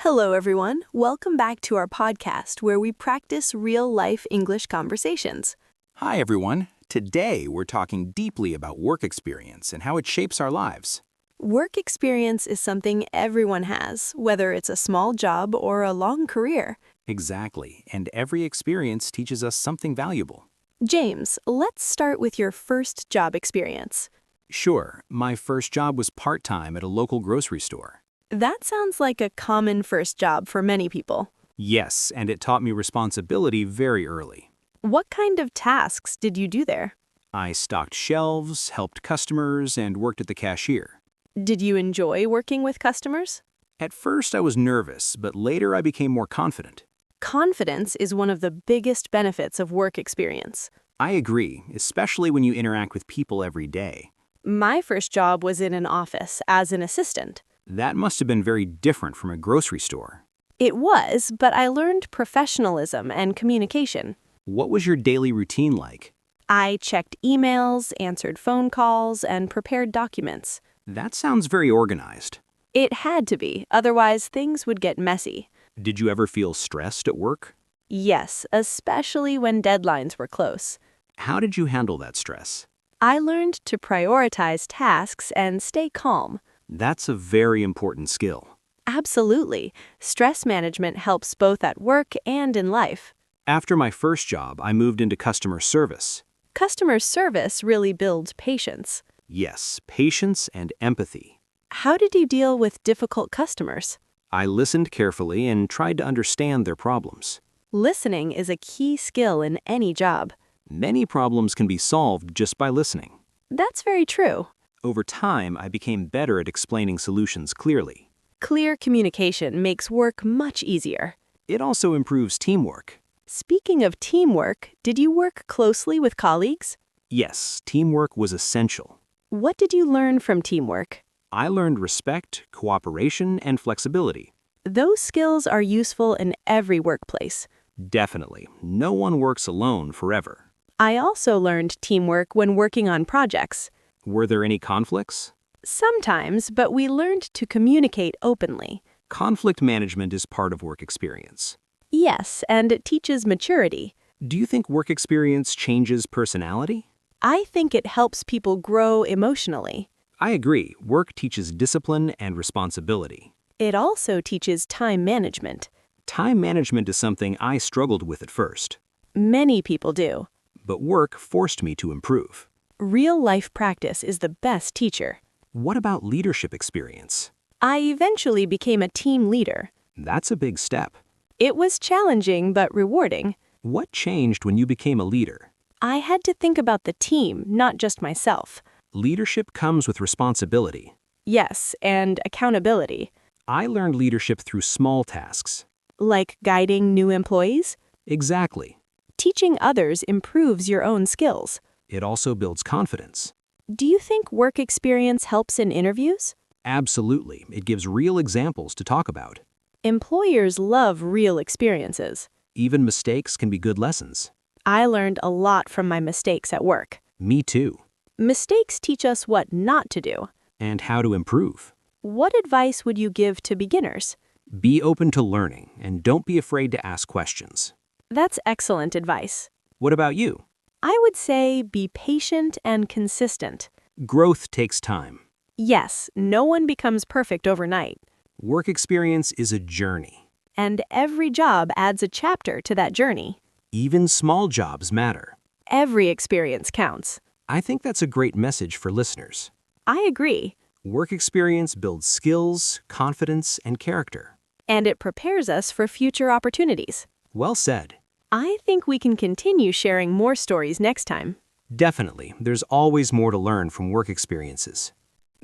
Hello, everyone. Welcome back to our podcast where we practice real-life English conversations. Hi, everyone. Today, we're talking deeply about work experience and how it shapes our lives. Work experience is something everyone has, whether it's a small job or a long career. Exactly, and every experience teaches us something valuable. James, let's start with your first job experience. Sure, my first job was part-time at a local grocery store. That sounds like a common first job for many people. Yes, and it taught me responsibility very early. What kind of tasks did you do there? I stocked shelves, helped customers, and worked at the cashier. Did you enjoy working with customers? At first, I was nervous, but later I became more confident. Confidence is one of the biggest benefits of work experience. I agree, especially when you interact with people every day. My first job was in an office as an assistant. That must have been very different from a grocery store. It was, but I learned professionalism and communication. What was your daily routine like? I checked emails, answered phone calls, and prepared documents. That sounds very organized. It had to be, otherwise things would get messy. Did you ever feel stressed at work? Yes, especially when deadlines were close. How did you handle that stress? I learned to prioritize tasks and stay calm. That's a very important skill. Absolutely. Stress management helps both at work and in life. After my first job, I moved into customer service. Customer service really builds patience. Yes, patience and empathy. How did you deal with difficult customers? I listened carefully and tried to understand their problems. Listening is a key skill in any job. Many problems can be solved just by listening. That's very true. Over time, I became better at explaining solutions clearly. Clear communication makes work much easier. It also improves teamwork. Speaking of teamwork, did you work closely with colleagues? Yes, teamwork was essential. What did you learn from teamwork? I learned respect, cooperation, and flexibility. Those skills are useful in every workplace. Definitely. No one works alone forever. I also learned teamwork when working on projects. Were there any conflicts? Sometimes, but we learned to communicate openly. Conflict management is part of work experience. Yes, and it teaches maturity. Do you think work experience changes personality? I think it helps people grow emotionally. I agree. Work teaches discipline and responsibility. It also teaches time management. Time management is something I struggled with at first, Many people do. but work forced me to improve. Real-life practice is the best teacher. What about leadership experience? I eventually became a team leader. That's a big step. It was challenging but rewarding. What changed when you became a leader? I had to think about the team, not just myself. Leadership comes with responsibility. Yes, and accountability. I learned leadership through small tasks. Like guiding new employees? Exactly. Teaching others improves your own skills. It also builds confidence. Do you think work experience helps in interviews? Absolutely. It gives real examples to talk about. Employers love real experiences. Even mistakes can be good lessons. I learned a lot from my mistakes at work. Me too. Mistakes teach us what not to do. And how to improve. What advice would you give to beginners? Be open to learning and don't be afraid to ask questions. That's excellent advice. What about you? I would say be patient and consistent. Growth takes time. Yes, no one becomes perfect overnight. Work experience is a journey. And every job adds a chapter to that journey. Even small jobs matter. Every experience counts. I think that's a great message for listeners. I agree. Work experience builds skills, confidence, and character. And it prepares us for future opportunities. Well said. I think we can continue sharing more stories next time. Definitely, there's always more to learn from work experiences.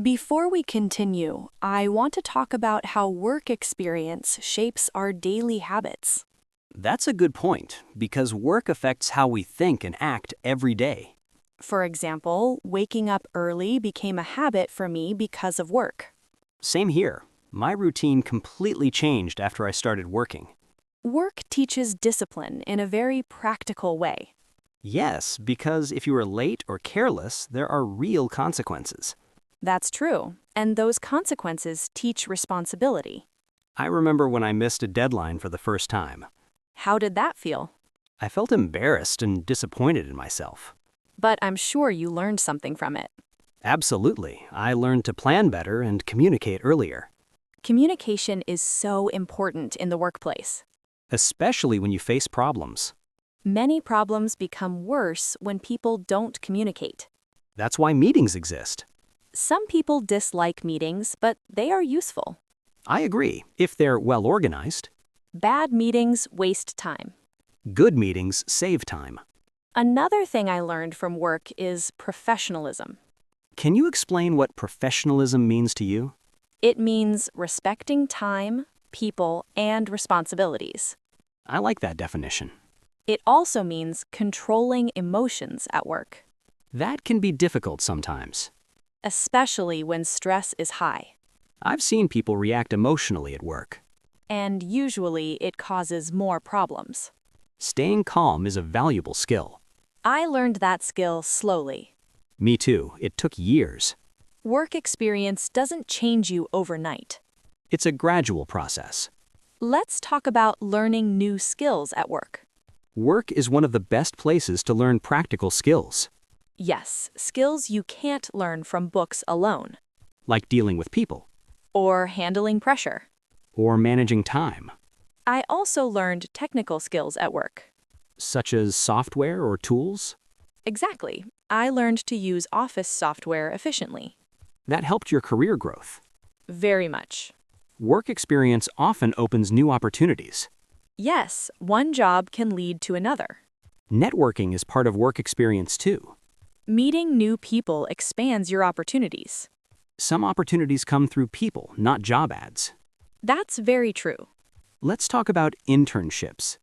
Before we continue, I want to talk about how work experience shapes our daily habits. That's a good point, because work affects how we think and act every day. For example, waking up early became a habit for me because of work. Same here. My routine completely changed after I started working. Work teaches discipline in a very practical way. Yes, because if you are late or careless, there are real consequences. That's true, and those consequences teach responsibility. I remember when I missed a deadline for the first time. How did that feel? I felt embarrassed and disappointed in myself. But I'm sure you learned something from it. Absolutely. I learned to plan better and communicate earlier, Communication is so important in the workplace. especially when you face problems. Many problems become worse when people don't communicate. That's why meetings exist. Some people dislike meetings, but they are useful. I agree, if they're well organized. Bad meetings waste time. Good meetings save time. Another thing I learned from work is professionalism. Can you explain what professionalism means to you? It means respecting time, people, and responsibilities. I like that definition. It also means controlling emotions at work, That can be difficult sometimes. especially when stress is high. I've seen people react emotionally at work. And usually it causes more problems. Staying calm is a valuable skill. I learned that skill slowly. Me too, it took years. Work experience doesn't change you overnight. It's a gradual process. Let's talk about learning new skills at work. Work is one of the best places to learn practical skills, Yes, skills you can't learn from books alone, like dealing with people or handling pressure. or managing time, I also learned technical skills at work. such as software or tools. Exactly. I learned to use office software efficiently. That helped your career growth. Very much. Work experience often opens new opportunities. Yes, one job can lead to another. Networking is part of work experience too. Meeting new people expands your opportunities. Some opportunities come through people, not job ads. That's very true. Let's talk about internships.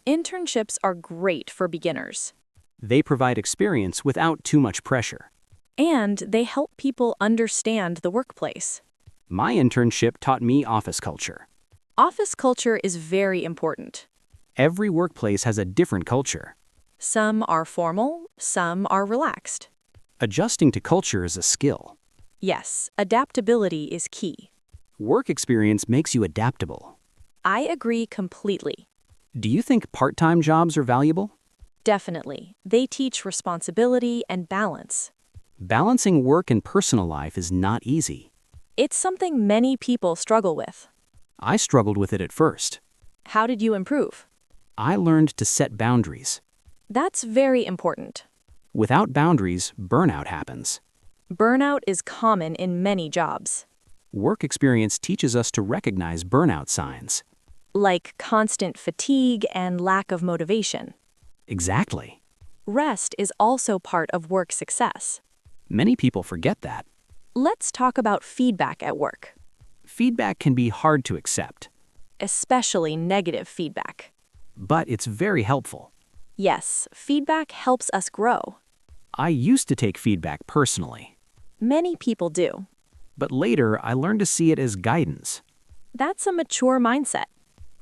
Internships are great for beginners, They provide experience without too much pressure. and they help people understand the workplace. My internship taught me office culture. Office culture is very important. Every workplace has a different culture. Some are formal, some are relaxed. Adjusting to culture is a skill. Yes, adaptability is key. Work experience makes you adaptable. I agree completely. Do you think part-time jobs are valuable? Definitely. They teach responsibility and balance. Balancing work and personal life is not easy. It's something many people struggle with. I struggled with it at first. How did you improve? I learned to set boundaries. That's very important. Without boundaries, burnout happens. Burnout is common in many jobs, Work experience teaches us to recognize burnout signs. like constant fatigue and lack of motivation. Exactly. Rest is also part of work success. Many people forget that. Let's talk about feedback at work, Feedback can be hard to accept, especially negative feedback. but it's very helpful. Yes, feedback helps us grow. I used to take feedback personally, Many people do. but later I learned to see it as guidance. That's a mature mindset.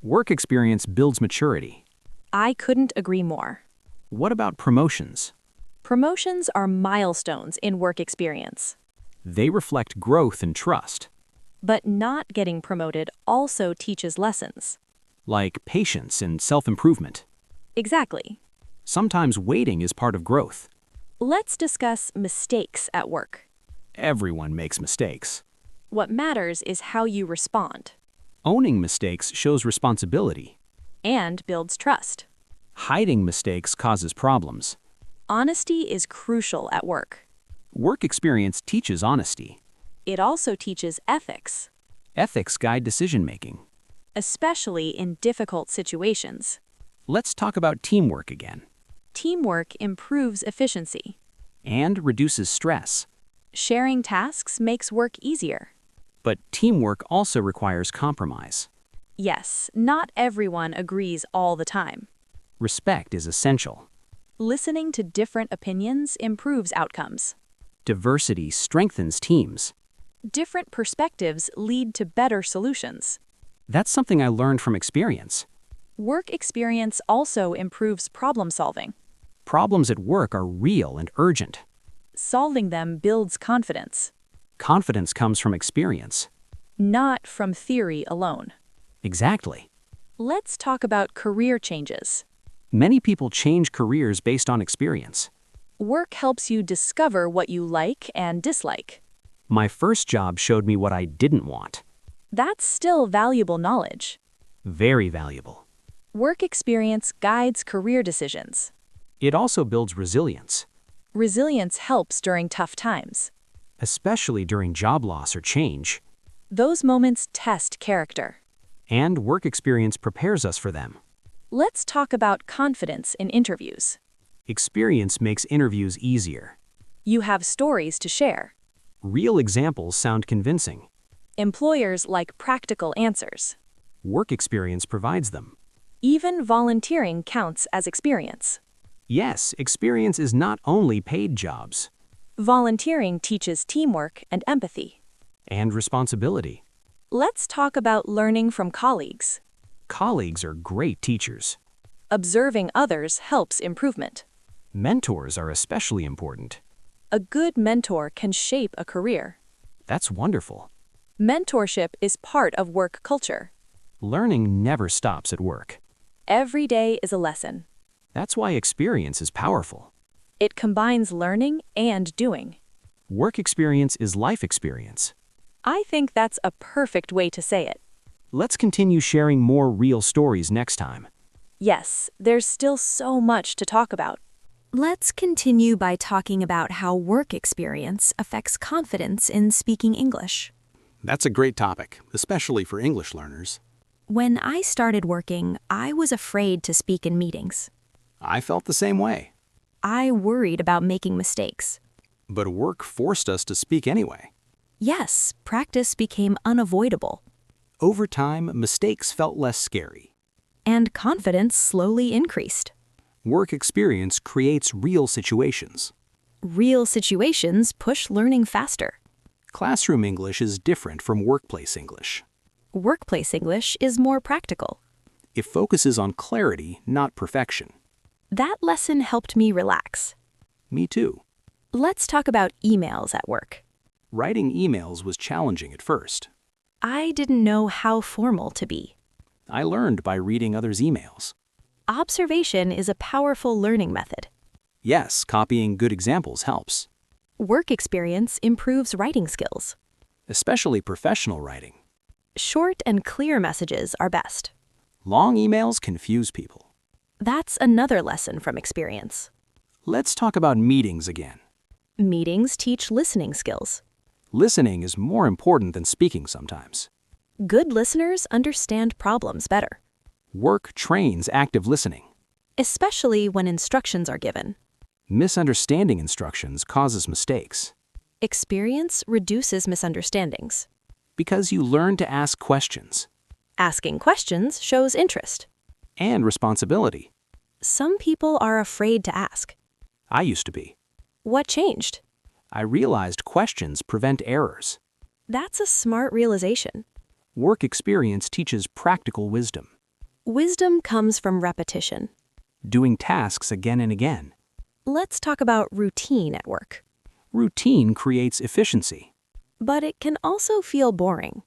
Work experience builds maturity. I couldn't agree more. What about promotions? Promotions are milestones in work experience. They reflect growth and trust, But not getting promoted also teaches lessons. like patience and self-improvement. Exactly. Sometimes waiting is part of growth. Let's discuss mistakes at work. Everyone makes mistakes. What matters is how you respond Owning mistakes shows responsibility. and builds trust. Hiding mistakes causes problems. Honesty is crucial at work. Work experience teaches honesty. It also teaches ethics, Ethics guide decision-making. especially in difficult situations. Let's talk about teamwork again. Teamwork improves efficiency. And reduces stress. Sharing tasks makes work easier. But teamwork also requires compromise. Yes, not everyone agrees all the time. Respect is essential. Listening to different opinions improves outcomes. Diversity strengthens teams. Different perspectives lead to better solutions. That's something I learned from experience. Work experience also improves problem solving. Problems at work are real and urgent. Solving them builds confidence, Confidence comes from experience. not from theory alone. Exactly. Let's talk about career changes. Many people change careers based on experience. Work helps you discover what you like and dislike. My first job showed me what I didn't want. That's still valuable knowledge. Very valuable. Work experience guides career decisions. It also builds resilience, Resilience helps during tough times. especially during job loss or change. Those moments test character. And work experience prepares us for them. Let's talk about confidence in interviews. Experience makes interviews easier. You have stories to share. Real examples sound convincing. Employers like practical answers. Work experience provides them. Even volunteering counts as experience. Yes, experience is not only paid jobs. Volunteering teaches teamwork and empathy. And responsibility. Let's talk about learning from colleagues. Colleagues are great teachers. Observing others helps improvement. Mentors are especially important. A good mentor can shape a career. That's wonderful. Mentorship is part of work culture. Learning never stops at work. Every day is a lesson. That's why experience is powerful. It combines learning and doing. Work experience is life experience. I think that's a perfect way to say it. Let's continue sharing more real stories next time. Yes, there's still so much to talk about. Let's continue by talking about how work experience affects confidence in speaking English. That's a great topic, especially for English learners. When I started working, I was afraid to speak in meetings. I felt the same way. I worried about making mistakes. But work forced us to speak anyway. Yes, practice became unavoidable, Over time, mistakes felt less scary. and confidence slowly increased. Work experience creates real situations. Real situations push learning faster. Classroom English is different from workplace English. Workplace English is more practical. It focuses on clarity, not perfection. That lesson helped me relax. Me too. Let's talk about emails at work. Writing emails was challenging at first. I didn't know how formal to be. I learned by reading others' emails. Observation is a powerful learning method. Yes, copying good examples helps, Work experience improves writing skills. especially professional writing. Short and clear messages are best. Long emails confuse people. That's another lesson from experience. Let's talk about meetings again. Meetings teach listening skills. Listening is more important than speaking sometimes. Good listeners understand problems better, Work trains active listening. especially when instructions are given. Misunderstanding instructions causes mistakes Experience reduces misunderstandings. because you learn to ask questions Asking questions shows interest. and responsibility. Some people are afraid to ask. I used to be. What changed? I realized questions prevent errors. That's a smart realization. Work experience teaches practical wisdom, Wisdom comes from repetition. doing tasks again and again. Let's talk about routine at work. Routine creates efficiency. But it can also feel boring.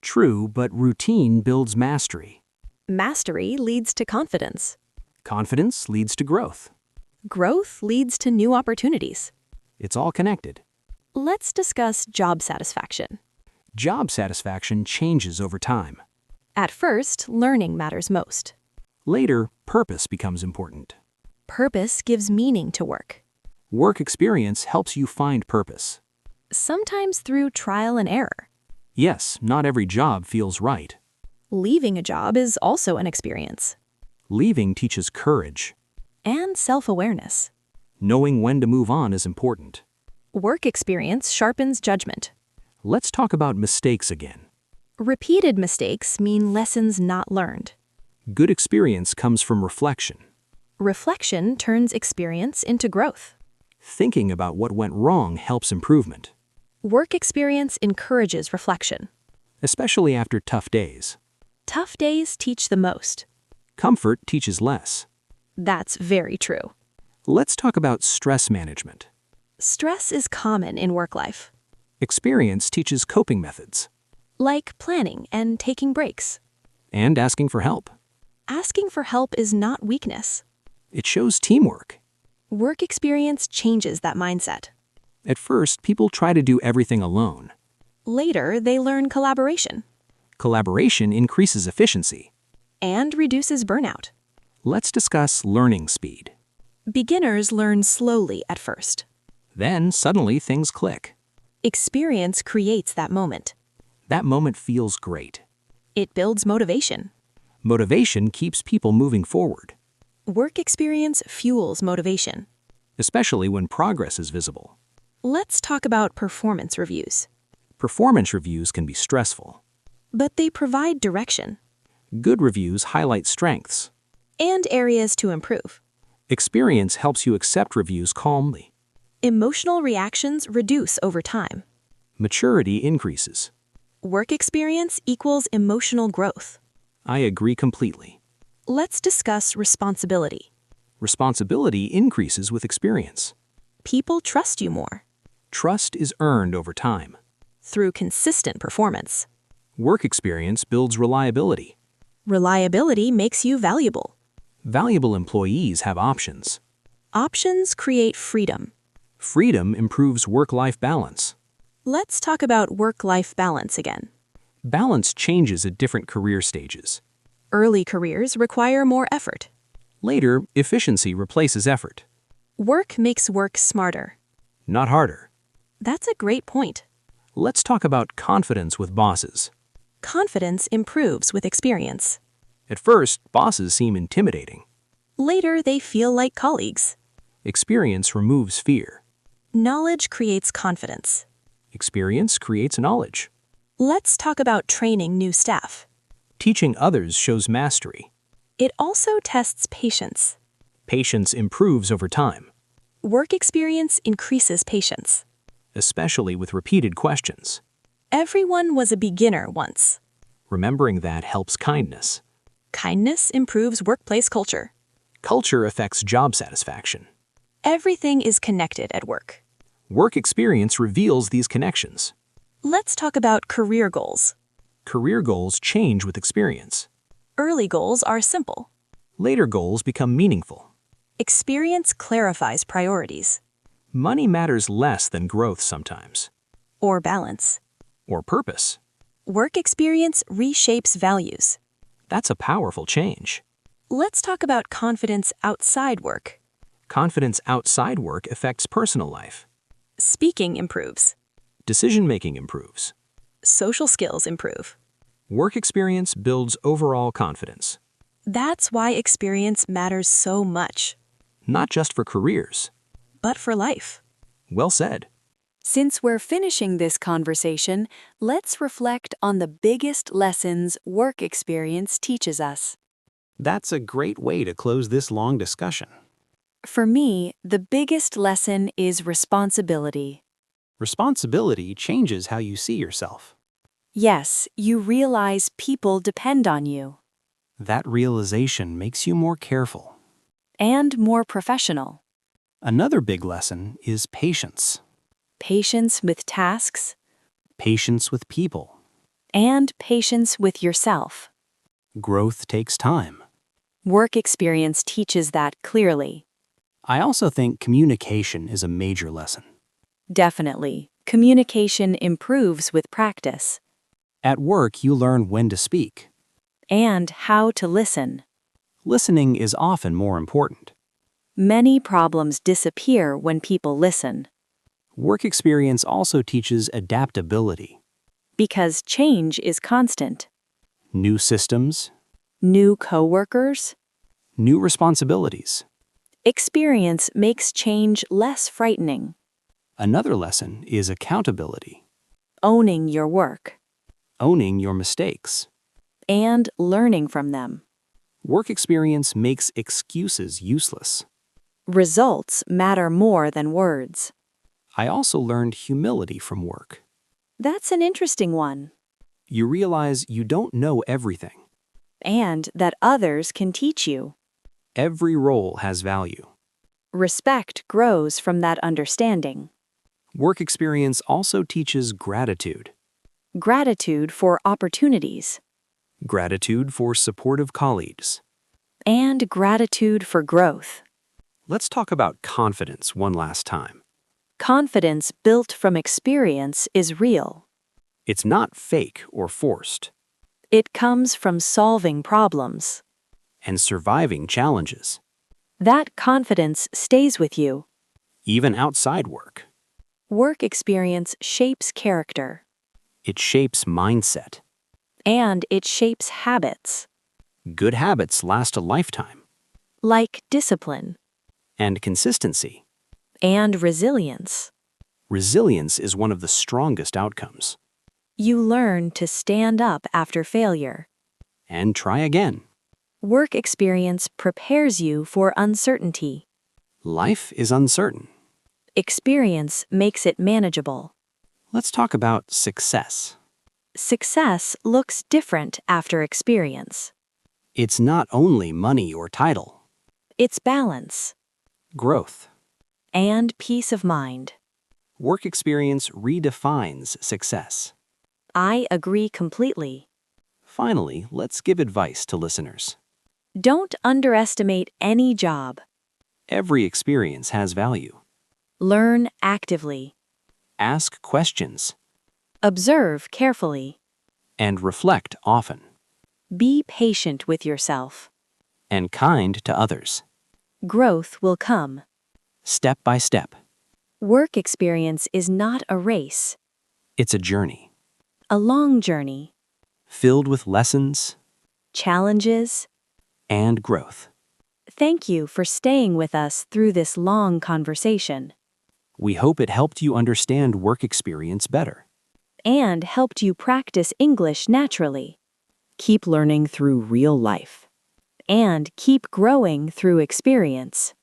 True, but routine builds mastery. Mastery leads to confidence. Confidence leads to growth. Growth leads to new opportunities. It's all connected. Let's discuss job satisfaction. Job satisfaction changes over time. At first, learning matters most. Later, purpose becomes important. Purpose gives meaning to work, Work experience helps you find purpose. sometimes through trial and error. Yes, not every job feels right. Leaving a job is also an experience. Leaving teaches courage. And self-awareness. Knowing when to move on is important. Work experience sharpens judgment. Let's talk about mistakes again. Repeated mistakes mean lessons not learned. Good experience comes from reflection. Reflection turns experience into growth. Thinking about what went wrong helps improvement, Work experience encourages reflection. especially after tough days. Tough days teach the most. Comfort teaches less. That's very true. Let's talk about stress management. Stress is common in work life, Experience teaches coping methods. like planning and taking breaks. and asking for help. Asking for help is not weakness. It shows teamwork. Work experience changes that mindset. At first, people try to do everything alone. Later, they learn collaboration Collaboration increases efficiency. and reduces burnout. Let's discuss learning speed. Beginners learn slowly at first. Then, suddenly, things click. Experience creates that moment. That moment feels great. It builds motivation. Motivation keeps people moving forward, Work experience fuels motivation. especially when progress is visible. Let's talk about performance reviews. Performance reviews can be stressful. But they provide direction Good reviews highlight strengths. and areas to improve. Experience helps you accept reviews calmly. Emotional reactions reduce over time. Maturity increases. Work experience equals emotional growth. I agree completely. Let's discuss responsibility. Responsibility increases with experience. People trust you more Trust is earned over time. through consistent performance. Work experience builds reliability. Reliability makes you valuable. Valuable employees have options. Options create freedom. Freedom improves work-life balance. Let's talk about work-life balance again. Balance changes at different career stages. Early careers require more effort. Later, efficiency replaces effort, Work makes work smarter. not harder. That's a great point. Let's talk about confidence with bosses. Confidence improves with experience. At first, bosses seem intimidating. Later, they feel like colleagues. Experience removes fear. Knowledge creates confidence. Experience creates knowledge. Let's talk about training new staff. Teaching others shows mastery. It also tests patience. Patience improves over time, Work experience increases patience. especially with repeated questions. Everyone was a beginner once. Remembering that helps kindness. Kindness improves workplace culture. Culture affects job satisfaction. Everything is connected at work. Work experience reveals these connections. Let's talk about career goals. Career goals change with experience. Early goals are simple. Later goals become meaningful. Experience clarifies priorities Money matters less than growth sometimes, or balance. or purpose. Work experience reshapes values. That's a powerful change. Let's talk about confidence outside work. Confidence outside work affects personal life. Speaking improves. Decision-making improves. Social skills improve. Work experience builds overall confidence, That's why experience matters so much, not just for careers. but for life. Well said. Since we're finishing this conversation, let's reflect on the biggest lessons work experience teaches us. That's a great way to close this long discussion. For me, the biggest lesson is responsibility. Responsibility changes how you see yourself. Yes, you realize people depend on you. That realization makes you more careful. And more professional. Another big lesson is patience. Patience with tasks. Patience with people. And patience with yourself. Growth takes time. Work experience teaches that clearly. I also think communication is a major lesson. Definitely. Communication improves with practice. At work, you learn when to speak. And how to listen. Listening is often more important. Many problems disappear when people listen. Work experience also teaches adaptability. Because change is constant. New systems, New coworkers. new responsibilities. Experience makes change less frightening. Another lesson is accountability, Owning your work. owning your mistakes. And learning from them. Work experience makes excuses useless. Results matter more than words. I also learned humility from work. That's an interesting one. You realize you don't know everything. And that others can teach you. Every role has value. Respect grows from that understanding. Work experience also teaches gratitude. Gratitude for opportunities. gratitude for supportive colleagues. and gratitude for growth. Let's talk about confidence one last time. Confidence built from experience is real. It's not fake or forced, It comes from solving problems. and surviving challenges, That confidence stays with you. even outside work. Work experience shapes character, It shapes mindset. and it shapes habits, Good habits last a lifetime. like discipline And consistency. and resilience. Resilience is one of the strongest outcomes. You learn to stand up after failure. And try again. Work experience prepares you for uncertainty. Life is uncertain. Experience makes it manageable. Let's talk about success. Success looks different after experience. It's not only money or title, It's balance growth. and peace of mind. Work experience redefines success. I agree completely. Finally, let's give advice to listeners. Don't underestimate any job. Every experience has value. Learn actively. Ask questions Observe carefully. and reflect often, Be patient with yourself. and kind to others, Growth will come. step by step. Work experience is not a race, It's a journey a long journey. filled with lessons Challenges. and growth. Thank you for staying with us through this long conversation We hope it helped you understand work experience better. and helped you practice English naturally. Keep learning through real life and keep growing through experience.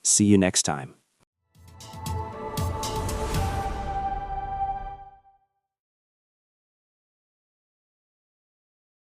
See you next time.